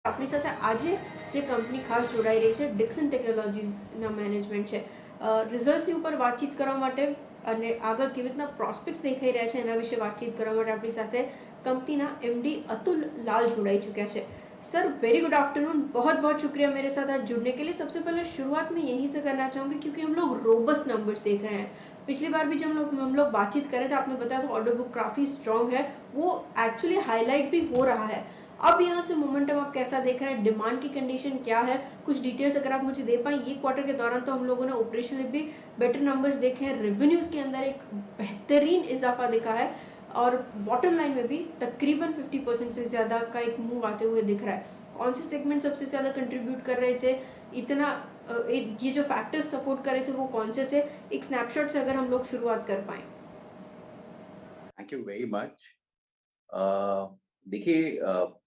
આપણી સાથે આજે જે કંપની ખાસ જોડાઈ રહી છે ડિક્સન ટેકનોલોજીસના મેનેજમેન્ટ છે રિઝલ્ટ્સની ઉપર વાતચીત કરવા માટે અને આગળ કેવી રીતના પ્રોસ્પેક્ટ્સ દેખાઈ રહ્યા છે એના વિશે વાતચીત કરવા માટે આપણી સાથે कंपनी एमडी अतुल लाल जुड़ाई चुके हैं। सर वेरी गुड आफ्टरनून, बहुत बहुत शुक्रिया मेरे साथ आज जुड़ने के लिए। सबसे पहले शुरुआत में यहीं से करना चाहूँगी क्योंकि हम लोग रोबस्ट नंबर्स देख रहे हैं। पिछली बार भी जब हम लोग बातचीत कर रहे थे आपने बताया था ऑर्डर बुक काफ़ी स्ट्रॉन्ग है, वो एक्चुअली हाईलाइट भी हो रहा है। अब यहाँ से मोमेंटम आप कैसा देख रहे हैं, डिमांड की कंडीशन क्या है, कुछ डिटेल्स अगर आप मुझे दे पाएं। ये क्वार्टर के दौरान तो हम लोगों ने ऑपरेशनली भी बेटर नंबर्स देखे हैं, रेवेन्यूज़ के अंदर एक बेहतरीन इजाफा दिखा है और बॉटम लाइन में भी तकरीबन 50% से ज़्यादा का एक मूव आते हुए दिख रहा है। कौन से सेगमेंट सबसे ज़्यादा कंट्रीब्यूट कर रहे थे, इतना ये जो फैक्टर्स सपोर्ट कर रहे थे वो कौन से थे, एक स्नैपशॉट से अगर हम लोग शुरुआत कर पाएँ। Thank you very much. देखिए,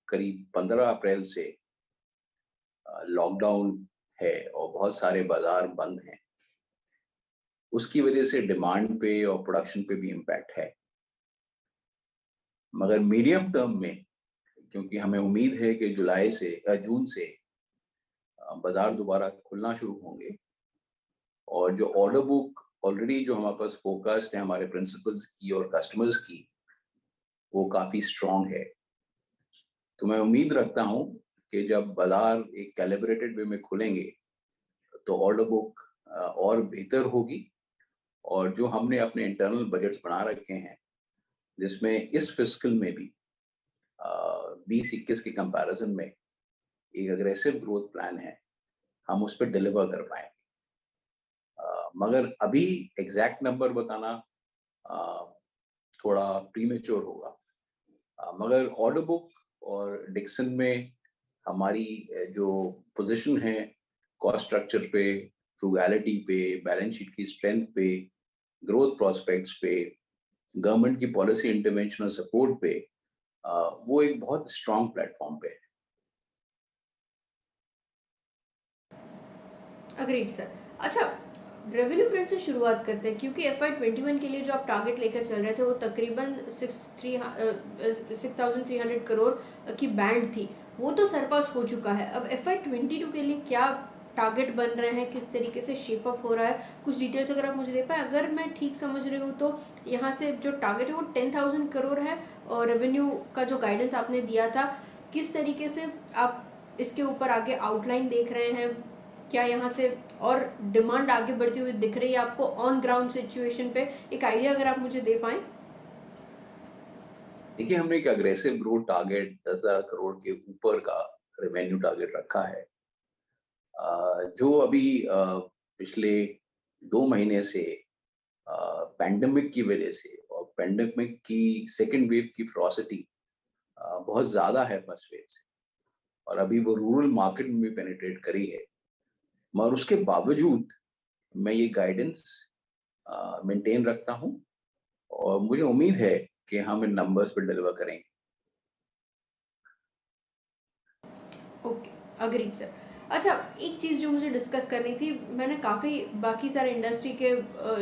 करीब 15 अप्रैल से लॉकडाउन है और बहुत सारे बाजार बंद हैं। उसकी वजह से डिमांड पे और प्रोडक्शन पे भी इम्पैक्ट है, मगर मीडियम टर्म में क्योंकि हमें उम्मीद है कि जून से बाजार दोबारा खुलना शुरू होंगे और जो ऑर्डर बुक ऑलरेडी जो हमारे पास फोकस्ड है हमारे प्रिंसिपल्स की और कस्टमर्स की, वो काफ़ी स्ट्रॉन्ग है। तो मैं उम्मीद रखता हूँ कि जब बाजार एक कैलिब्रेटेड वे में खुलेंगे तो ऑर्डर बुक और बेहतर होगी और जो हमने अपने इंटरनल बजट्स बना रखे हैं जिसमें इस फिस्कल में भी 20-21 के कंपैरिजन में एक अग्रेसिव ग्रोथ प्लान है, हम उस पर डिलीवर कर पाएंगे। मगर अभी एग्जैक्ट नंबर बताना थोड़ा प्रीमेच्योर होगा, मगर ऑर्डर बुक और डिक्सन में हमारी जो पोजीशन है कॉस्ट स्ट्रक्चर पे, फ्रूगैलिटी पे, बैलेंस शीट की स्ट्रेंथ पे, ग्रोथ प्रोस्पेक्ट्स पे, गवर्नमेंट की पॉलिसी इंटरवेंशन और सपोर्ट पे, वो एक बहुत स्ट्रॉन्ग प्लेटफॉर्म पे है। Agreed sir. अच्छा, रेवेन्यू फ्रंट से शुरुआत करते हैं क्योंकि FY21 के लिए जो आप टारगेट लेकर चल रहे थे वो तकरीबन 6,300 करोड़ की बैंड थी, वो तो सरपास हो चुका है। अब FY22 के लिए क्या टारगेट बन रहे हैं, किस तरीके से शेप अप हो रहा है, कुछ डिटेल्स अगर आप मुझे दे पाए। अगर मैं ठीक समझ रही हूँ तो यहाँ से जो टारगेट है वो 10,000 करोड़ है और रेवेन्यू का जो गाइडेंस आपने दिया था, किस तरीके से आप इसके ऊपर आगे आउटलाइन देख रहे हैं, क्या यहाँ से और डिमांड आगे बढ़ती हुई दिख रही है आपको ऑन ग्राउंड सिचुएशन पे, एक आइडिया अगर आप मुझे दे पाएं। देखिए, हमने एक अग्रेसिव ग्रोथ टारगेट 10,000 करोड़ के ऊपर का रेवेन्यू टारगेट रखा है, जो अभी पिछले 2 महीने से पैंडेमिक की वजह से और पैंडेमिक की सेकेंड वेव की फ्रोसिटी बहुत ज़्यादा है फर्स्ट वेव से, और अभी वो रूरल मार्केट में भी पेनिट्रेट करी है, मगर उसके बावजूद मैं ये गाइडेंस मेंटेन रखता हूँ और मुझे उम्मीद है कि हम इन नंबर्स पर डिलीवर करेंगे। Okay, agreed sir. अच्छा, एक चीज़ जो मुझे डिस्कस करनी थी, मैंने काफ़ी बाकी सारे इंडस्ट्री के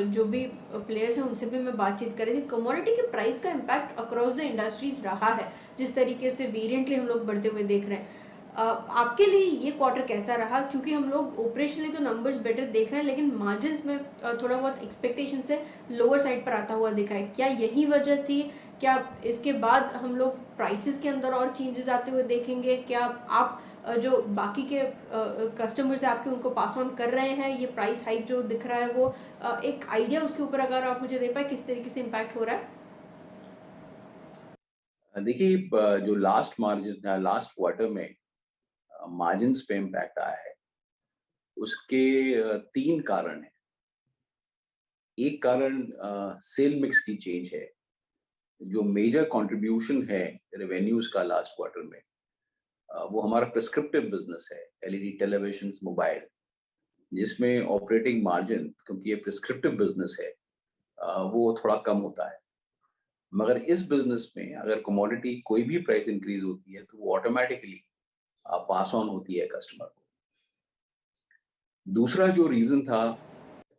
जो भी प्लेयर्स हैं उनसे भी मैं बातचीत कर रही थी। कमोडिटी के प्राइस का इम्पैक्ट अक्रॉस द इंडस्ट्रीज रहा है, जिस तरीके से वेरिएंटली हम लोग बढ़ते हुए देख रहे हैं। आपके लिए ये क्वार्टर कैसा रहा, क्योंकि हम लोग ऑपरेशनली तो नंबर्स बेटर देख रहे हैं लेकिन मार्जिन्स में थोड़ा बहुत एक्सपेक्टेशन से लोअर साइड पर आता हुआ दिखा है, क्या यही वजह थी? क्या इसके बाद हम लोग प्राइसेस के अंदर और चेंजेस आते हुए देखेंगे? क्या आप जो बाकी के कस्टमर्स हैं आपके उनको पास ऑन कर रहे हैं, ये प्राइस हाइक जो दिख रहा है वो एक आइडिया उसके ऊपर अगर आप मुझे दे पाए किस तरीके से इम्पैक्ट हो रहा है? देखिए, जो लास्ट क्वार्टर में मार्जिन्स पे इम्पैक्ट आया है, उसके 3 कारण हैं। एक कारण सेल मिक्स की चेंज है, जो मेजर कंट्रीब्यूशन है रेवेन्यूज का लास्ट क्वार्टर में, वो हमारा प्रिस्क्रिप्टिव बिजनेस है, एलईडी टेलीविजन, मोबाइल, जिसमें ऑपरेटिंग मार्जिन, क्योंकि ये प्रिस्क्रिप्टिव बिजनेस है, वो थोड़ा कम होता है। मगर इस बिजनेस में अगर कमोडिटी कोई भी प्राइस इंक्रीज होती है तो वो ऑटोमेटिकली पास ऑन होती है कस्टमर को। दूसरा जो रीजन था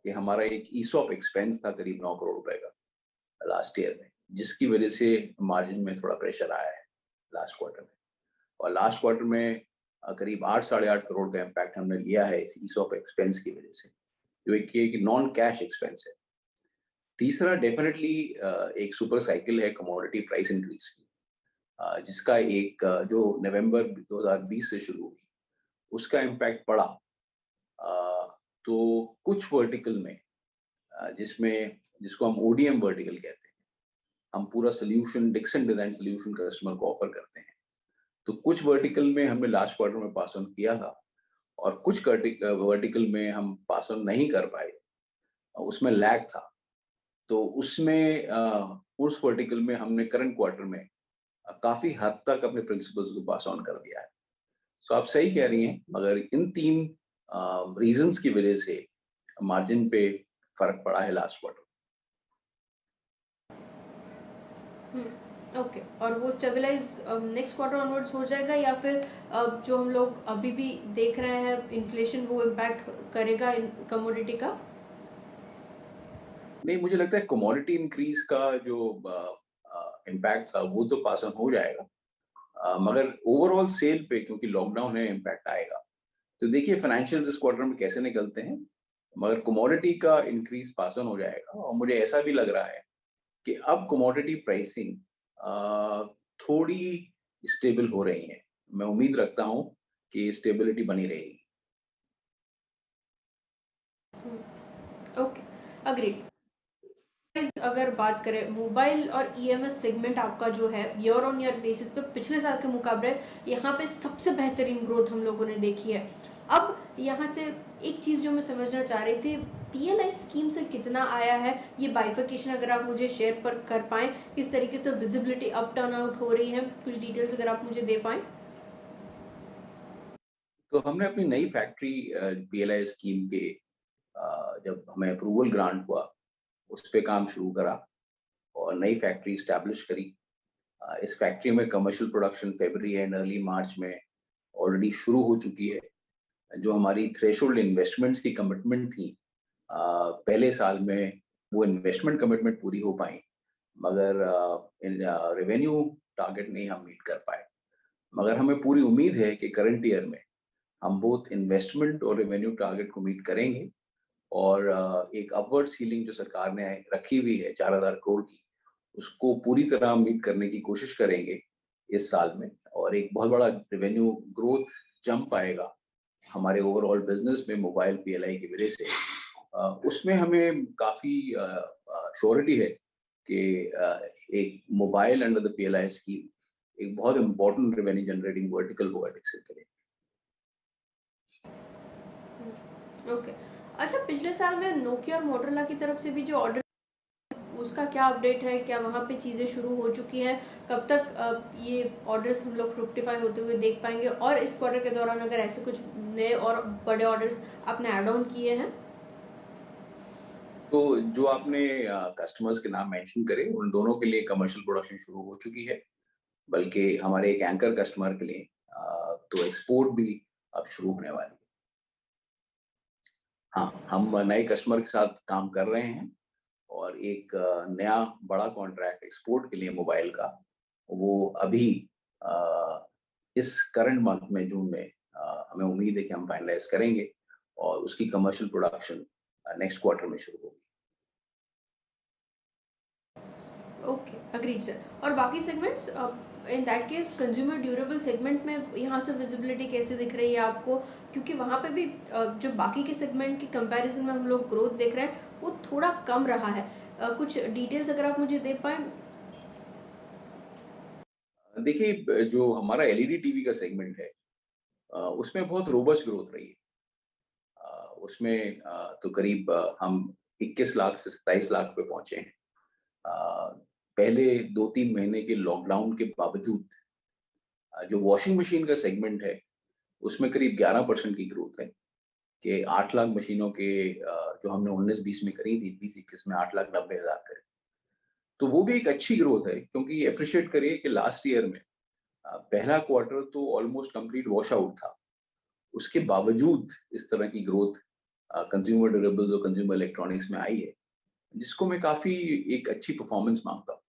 कि हमारा एक ईसॉप एक्सपेंस था करीब 9 करोड़ रुपए का लास्ट ईयर में, जिसकी वजह से मार्जिन में थोड़ा प्रेशर आया है लास्ट क्वार्टर में। और लास्ट क्वार्टर में करीब 8 साढ़े 8 करोड़ का इम्पैक्ट हमने लिया है इस ईसॉप एक्सपेंस की वजह से, जो एक नॉन कैश एक्सपेंस है। तीसरा डेफिनेटली एक सुपर साइकिल है कमोडिटी प्राइस इंक्रीज की, जिसका जो नवंबर 2020 से शुरू हुई, उसका इम्पैक्ट पड़ा। तो कुछ वर्टिकल में जिसको हम ओडीएम वर्टिकल कहते हैं, हम पूरा solution Dixon design solution customer को ऑफर करते हैं। तो कुछ वर्टिकल में हमने लास्ट क्वार्टर में पास ऑन किया था, और कुछ वर्टिकल में हम पास ऑन नहीं कर पाए, उसमें लैग था। तो उसमें उस वर्टिकल में हमने करंट क्वार्टर में काफी हद तक अपने प्रिंसिपल्स को पास ऑन कर दिया है। सो आप सही कह रही हैं, मगर इन 3 रीजंस की वजह से मार्जिन पे फर्क पड़ा है लास्ट क्वार्टर। ओके, और वो स्टेबलाइज नेक्स्ट क्वार्टर ऑनवर्ड्स हो जाएगा, या फिर जो हम लोग अभी भी देख रहे हैं इन्फ्लेशन, वो इम्पैक्ट करेगा कमोडिटी का? नहीं, मुझे लगता है कमोडिटी इंक्रीज का जो इम्पैक्ट था वो तो पास ऑन हो जाएगा, मगर ओवरऑल सेल पे क्योंकि लॉकडाउन है इम्पैक्ट आएगा। तो देखिए फाइनेंशियल इस क्वार्टर में कैसे निकलते हैं, मगर कमोडिटी का इंक्रीज पास ऑन हो जाएगा। और मुझे ऐसा भी लग रहा है कि अब कमोडिटी प्राइसिंग थोड़ी स्टेबल हो रही है। मैं उम्मीद रखता हूँ कि स्टेबिलिटी बनी रहेगी। Okay, agreed. अगर बात करें मोबाइल और ईएमएस सेगमेंट आपका जो है ईयर ऑन ईयर बेसिस पे पिछले साल के मुकाबले यहाँ पे सबसे बेहतरीन ग्रोथ हम लोगों ने देखी है। अब यहाँ से एक चीज़ जो मैं समझना चाह रही थी, पीएलआई स्कीम से कितना आया है, ये बाइफिकेशन अगर आप मुझे शेयर पर कर पाएं, किस तरीके से विजिबिलिटी अप टर्न आउट हो रही है, कुछ डिटेल्स अगर आप मुझे दे पाएं। तो हमने अपनी नई फैक्ट्री पीएलआई स्कीम के जब हमें अप्रूवल ग्रांट हुआ, उस पे काम शुरू करा और नई फैक्ट्री स्टैब्लिश करी। इस फैक्ट्री में commercial production February and early मार्च में ऑलरेडी शुरू हो चुकी है। जो हमारी थ्रेशोल्ड इन्वेस्टमेंट्स की कमिटमेंट थी पहले साल में, वो इन्वेस्टमेंट कमिटमेंट पूरी हो पाई, मगर रेवेन्यू टारगेट नहीं हम मीट कर पाए। मगर हमें पूरी उम्मीद है कि करंट ईयर में हम बोथ इन्वेस्टमेंट और रेवेन्यू टारगेट को मीट करेंगे, और एक अपवर्ड सीलिंग जो सरकार ने रखी हुई है 4,000 करोड़ की, उसको पूरी तरह मीट करने की कोशिश करेंगे इस साल में। और एक बहुत बड़ा रेवेन्यू ग्रोथ जंप आएगा हमारे ओवरऑल बिजनेस में मोबाइल पीएलआई की वजह से। उसमें हमें काफी श्योरिटी है कि एक mobile under the PLI scheme एक बहुत इंपॉर्टेंट रेवेन्यू जनरेटिंग वर्टिकल होगा डिक्सन के लिए। ओके, अच्छा, पिछले साल में नोकिया और मोटरोला की तरफ से भी जो ऑर्डर, उसका क्या अपडेट है? क्या वहाँ पे चीज़ें शुरू हो चुकी हैं? कब तक ये ऑर्डर्स हम लोग फ्रुक्टिफाई होते हुए देख पाएंगे? और इस क्वार्टर के दौरान अगर ऐसे कुछ नए और बड़े ऑर्डर्स आपने ऐड ऑन किए हैं? तो जो आपने कस्टमर्स के नाम मेंशन करे, उन दोनों के लिए कमर्शियल प्रोडक्शन शुरू हो चुकी है। बल्कि हमारे एक एंकर कस्टमर के लिए तो एक्सपोर्ट भी अब शुरू होने वाली है। हाँ, हम नए कस्टमर के साथ काम कर रहे हैं, और एक नया बड़ा कॉन्ट्रैक्ट एक्सपोर्ट के लिए मोबाइल का, वो अभी अ, इस करंट मंथ में जून में हमें उम्मीद है कि हम फाइनलाइज करेंगे, और उसकी कमर्शियल प्रोडक्शन नेक्स्ट क्वार्टर में शुरू होगी। Okay, agreed sir. और बाकी segments, in that case consumer durable segment में यहाँ से विजिबिलिटी कैसे दिख रही है आपको? क्योंकि वहाँ पे भी जो बाकी के सेगमेंट के कंपैरिजन में हम लोग ग्रोथ देख रहे हैं, वो थोड़ा कम रहा है। कुछ डिटेल्स अगर आप मुझे दे पाएं। देखिए, जो हमारा एलईडी टीवी का सेगमेंट है, उसमें बहुत रोबस्ट ग्रोथ रही है। उसमें तो करीब हम 21 लाख से 27 लाख पे पहुंचे हैं। पहले 2-3 महीने के लॉकडाउन के बावजूद जो वॉशिंग मशीन का सेगमेंट है, उसमें करीब 11% की ग्रोथ है, कि 8 लाख मशीनों के जो हमने 19-20 में करी थी, 20-21 में 8,90,000 करी। तो वो भी एक अच्छी ग्रोथ है, क्योंकि अप्रिशिएट करिए कि लास्ट ईयर में पहला क्वार्टर तो ऑलमोस्ट कंप्लीट वॉश आउट था। उसके बावजूद इस तरह की ग्रोथ कंज्यूमर ड्यूरेबल्स और कंज्यूमर इलेक्ट्रॉनिक्स में आई है, जिसको मैं काफ़ी एक अच्छी परफॉर्मेंस मानता हूँ।